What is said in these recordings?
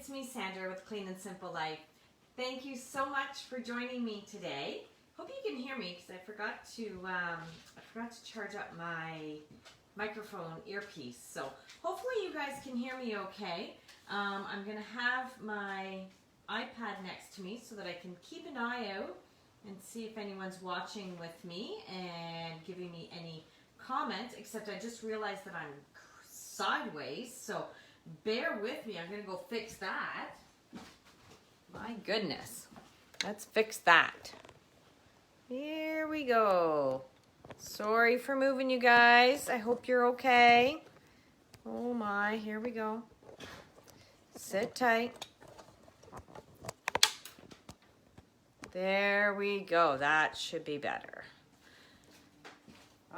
it's me, Sandra, with Clean and Simple Life. Thank you so much for joining me today. Hope you can hear me because I forgot to charge up my microphone earpiece. So hopefully you guys can hear me okay. I'm going to have my iPad next to me so that I can keep an eye out and see if anyone's watching with me and giving me any comments, except I just realized that I'm sideways, so bear with me. I'm going to go fix that. My goodness. Let's fix that. Here we go. Sorry for moving you guys. I hope you're okay. Oh my, here we go. Sit tight. There we go. That should be better.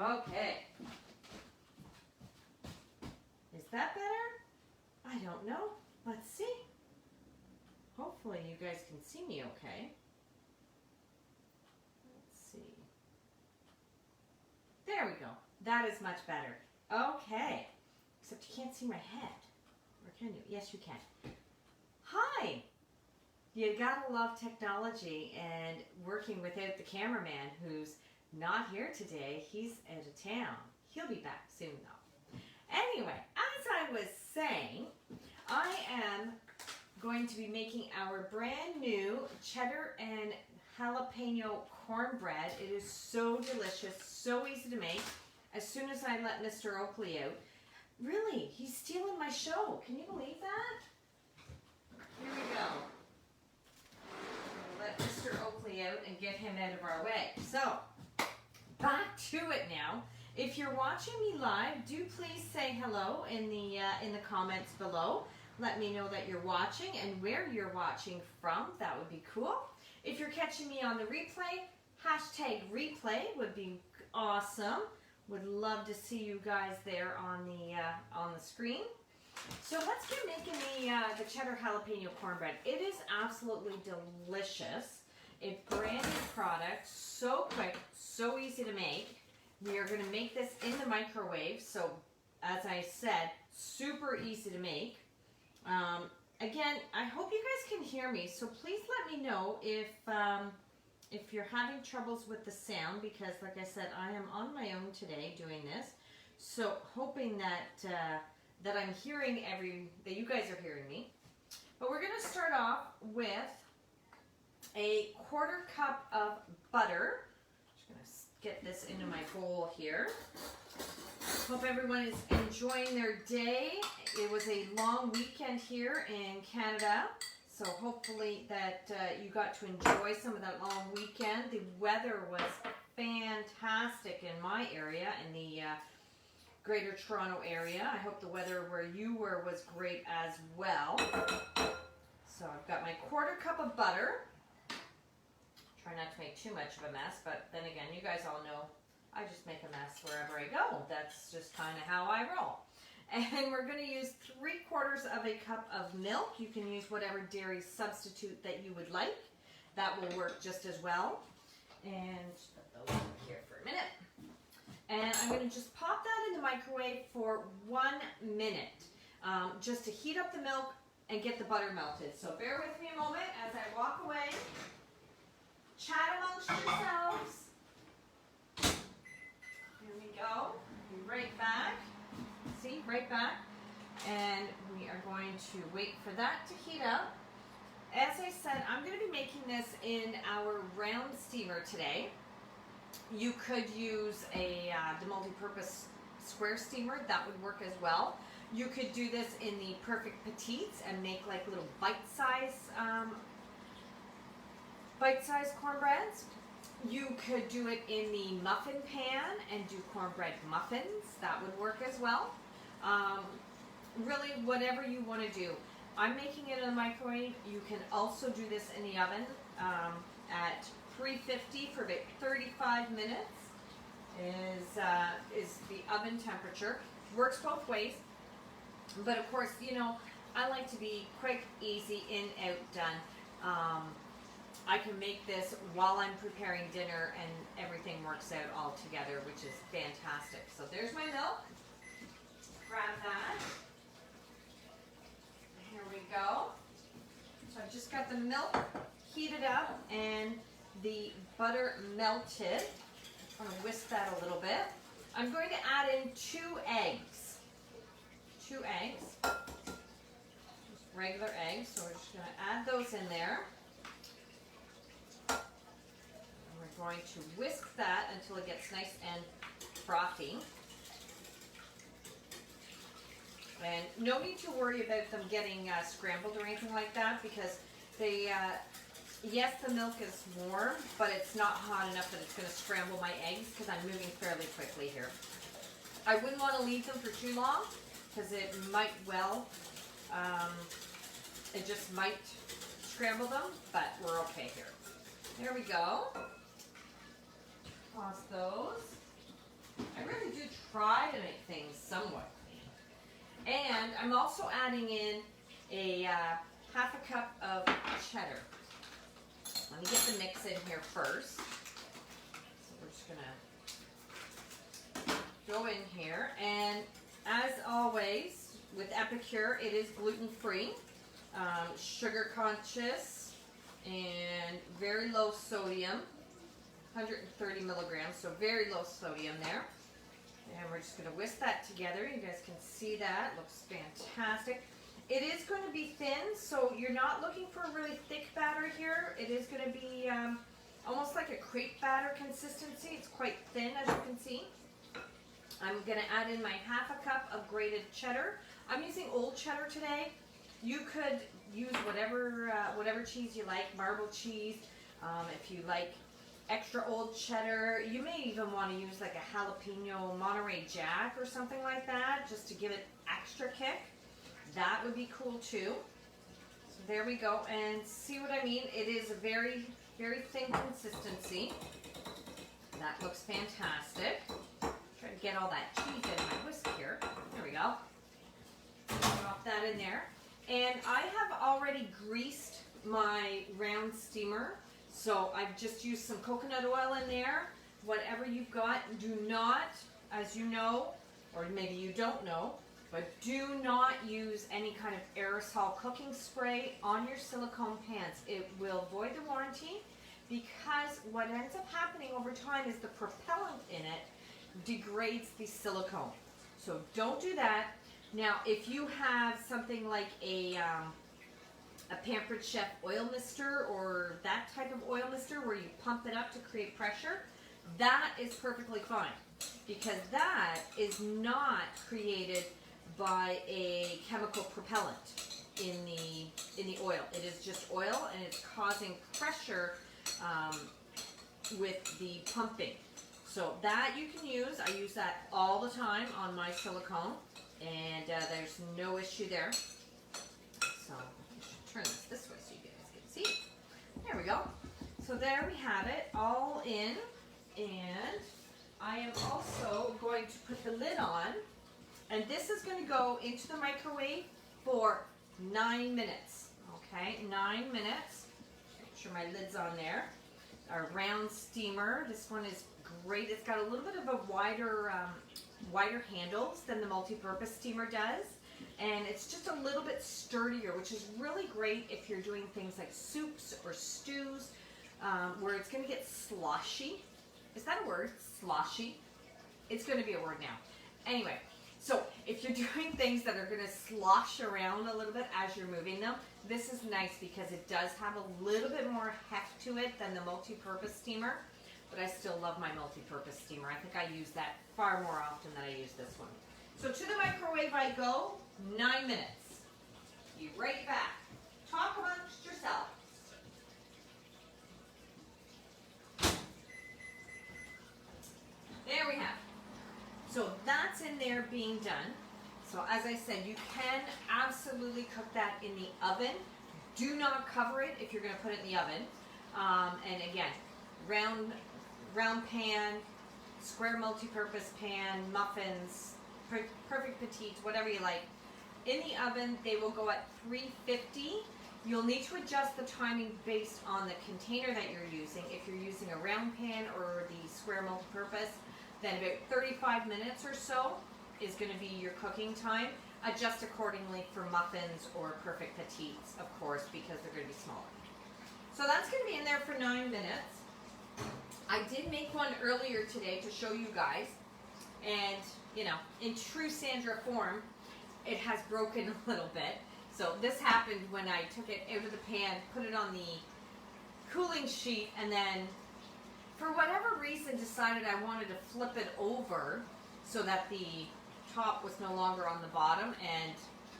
Okay. Is that better? I don't know. Let's see. Hopefully you guys can see me okay. Let's see. There we go. That is much better. Okay. Except you can't see my head. Or can you? Yes, you can. Hi. You gotta love technology and working without the cameraman who's not here today. He's out of town. He'll be back soon though. Anyway, as I was saying, I am going to be making our brand new cheddar and jalapeno cornbread. It is so delicious, so easy to make. As soon as I let Mr. Oakley out, really, he's stealing my show. Can you believe that? Here we go. Let Mr. Oakley out and get him out of our way. So, back to it now. If you're watching me live, do please say hello in the comments below. Let me know that you're watching and where you're watching from. That would be cool. If you're catching me on the replay, hashtag replay would be awesome. Would love to see you guys there on the screen. So let's get making the cheddar jalapeno cornbread. It is absolutely delicious. A brand new product, so quick, so easy to make. We are going to make this in the microwave. So as I said, super easy to make. Again, I hope you guys can hear me. So please let me know if you're having troubles with the sound, because like I said, I am on my own today doing this. So hoping that that I'm hearing that you guys are hearing me. But we're going to start off with a 1/4 cup of butter. Just going to get this into my bowl here. Hope everyone is enjoying their day. It was a long weekend here in Canada, so hopefully that you got to enjoy some of that long weekend. The weather was fantastic in my area, in the Greater Toronto area. I hope the weather where you were was great as well. So I've got my 1/4 cup of butter. Try not to make too much of a mess, but then again, you guys all know I just make a mess wherever I go. That's just kind of how I roll. And we're going to use 3/4 of a cup of milk. You can use whatever dairy substitute that you would like. That will work just as well. And just put those in here for a minute. And I'm going to just pop that in the microwave for 1 minute, just to heat up the milk and get the butter melted. So bear with me a moment as I walk away. Chat amongst yourselves. Here we go. Be right back. See, right back. And we are going to wait for that to heat up. As I said, I'm going to be making this in our round steamer today. You could use the multi-purpose square steamer. That would work as well. You could do this in the perfect petites and make like little bite-size cornbreads. You could do it in the muffin pan and do cornbread muffins. That would work as well. Really, whatever you want to do. I'm making it in the microwave. You can also do this in the oven at 350 for about 35 minutes is the oven temperature. Works both ways. But of course, you know, I like to be quick, easy, in, out, done. I can make this while I'm preparing dinner and everything works out all together, which is fantastic. So there's my milk. Grab that. Here we go. So I've just got the milk heated up and the butter melted. I'm going to whisk that a little bit. I'm going to add in 2 eggs. 2 eggs. Just regular eggs. So we're just going to add those in there. And we're going to whisk that until it gets nice and frothy. And no need to worry about them getting scrambled or anything like that, because they, yes, the milk is warm, but it's not hot enough that it's going to scramble my eggs, because I'm moving fairly quickly here. I wouldn't want to leave them for too long, because it might it just might scramble them, but we're okay here. There we go. Toss those. I really do try to make things somewhat clean. And I'm also adding in a half a cup of cheddar. Let me get the mix in here first. So we're just gonna go in here. And as always, with Epicure, it is gluten-free, sugar conscious, and very low sodium. 130 milligrams, so very low sodium there. And we're just going to whisk that together. You guys can see that. It looks fantastic. It is going to be thin, so you're not looking for a really thick batter here. It is going to be almost like a crepe batter consistency. It's quite thin, as you can see. I'm going to add in my half a cup of grated cheddar. I'm using old cheddar today. You could use whatever cheese you like, marble cheese, if you like extra old cheddar. You may even want to use like a jalapeno Monterey Jack or something like that, just to give it extra kick. That would be cool too. So there we go, and see what I mean? It is a very, very thin consistency. That looks fantastic. Try to get all that cheese in my whisk here. There we go. Drop that in there. And I have already greased my round steamer. So I've just used some coconut oil in there. Whatever you've got, do not, as you know, or maybe you don't know, but do not use any kind of aerosol cooking spray on your silicone pans. It will void the warranty, because what ends up happening over time is the propellant in it degrades the silicone. So don't do that. Now, if you have something like a Pampered Chef oil mister, or that type of oil mister where you pump it up to create pressure, that is perfectly fine, because that is not created by a chemical propellant in the oil. It is just oil, and it's causing pressure with the pumping. So that you can use. I use that all the time on my silicone, and there's no issue there. So turn this way so you guys can see. There we go. So there we have it, all in. And I am also going to put the lid on. And this is going to go into the microwave for 9 minutes. Okay, 9 minutes. Make sure my lid's on there. Our round steamer. This one is great. It's got a little bit of a wider handles than the multi-purpose steamer does. And it's just a little bit sturdier, which is really great if you're doing things like soups or stews, where it's going to get sloshy. Is that a word? Sloshy? It's going to be a word now. Anyway, so if you're doing things that are going to slosh around a little bit as you're moving them, this is nice because it does have a little bit more heft to it than the multi-purpose steamer. But I still love my multi-purpose steamer. I think I use that far more often than I use this one. So to the microwave I go, 9 minutes. Be right back. Talk amongst yourselves. There we have it. So that's in there being done. So as I said, you can absolutely cook that in the oven. Do not cover it if you're going to put it in the oven. And again, round pan, square multi-purpose pan, muffins, perfect petites, whatever you like. In the oven, they will go at 350. You'll need to adjust the timing based on the container that you're using. If you're using a round pan or the square multi-purpose, then about 35 minutes or so is going to be your cooking time. adjust accordingly for muffins or perfect petites, of course, because they're going to be smaller. So that's going to be in there for 9 minutes. I did make one earlier today to show you guys, and you know, in true Sandra form, it has broken a little bit. So this happened when I took it out of the pan, put it on the cooling sheet, and then for whatever reason decided I wanted to flip it over so that the top was no longer on the bottom, and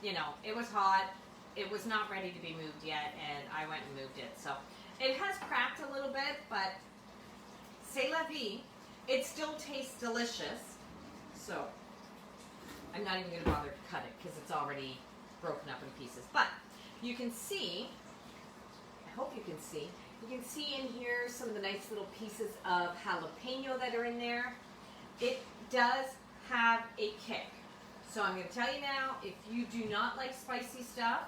you know, it was hot, it was not ready to be moved yet, and I went and moved it. So it has cracked a little bit, but c'est la vie. It still tastes delicious. So I'm not even going to bother to cut it because it's already broken up in pieces. But you can see, I hope you can see in here some of the nice little pieces of jalapeno that are in there. It does have a kick. So I'm going to tell you now, if you do not like spicy stuff,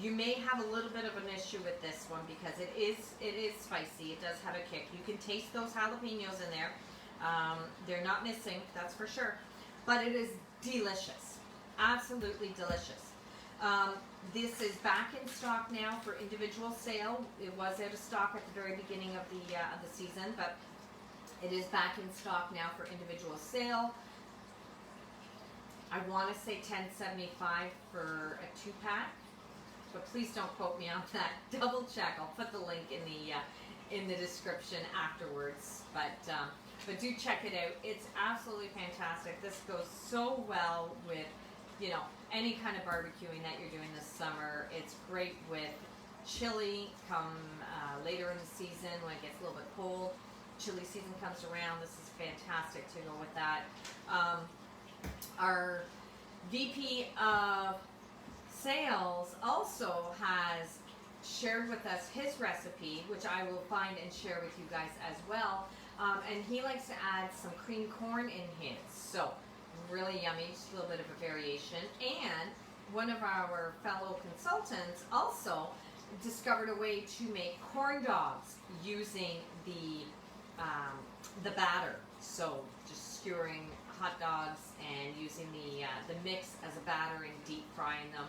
you may have a little bit of an issue with this one because it is spicy. It does have a kick. You can taste those jalapenos in there. They're not missing, that's for sure. But it is delicious. Absolutely delicious. This is back in stock now for individual sale. It was out of stock at the very beginning of the season, but it is back in stock now for individual sale. I want to say $10.75 for a 2-pack, but please don't quote me on that. Double check. I'll put the link in the description afterwards. But do check it out. It's absolutely fantastic. This goes so well with, you know, any kind of barbecuing that you're doing this summer. It's great with chili come later in the season when it gets a little bit cold. Chili season comes around. This is fantastic to go with that. Our VP of Sales also has shared with us his recipe, which I will find and share with you guys as well. And he likes to add some cream corn in his. So really yummy, just a little bit of a variation. And one of our fellow consultants also discovered a way to make corn dogs using the batter. So just skewering hot dogs and using the mix as a batter and deep frying them.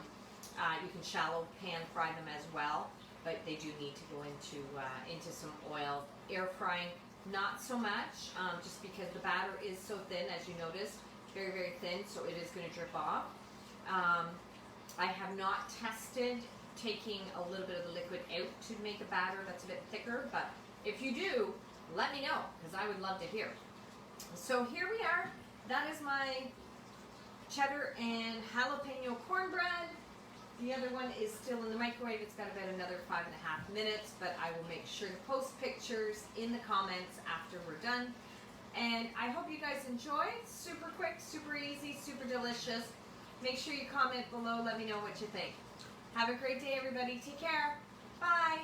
You can shallow pan fry them as well, but they do need to go into some oil. Air frying, not so much, just because the batter is so thin, as you noticed, very, very thin, so it is going to drip off. I have not tested taking a little bit of the liquid out to make a batter that's a bit thicker, but if you do, let me know, because I would love to hear. So here we are. That is my cheddar and jalapeno cornbread. The other one is still in the microwave. It's got about another 5.5 minutes, but I will make sure to post pictures in the comments after we're done. And I hope you guys enjoy. Super quick, super easy, super delicious. Make sure you comment below. Let me know what you think. Have a great day, everybody. Take care. Bye.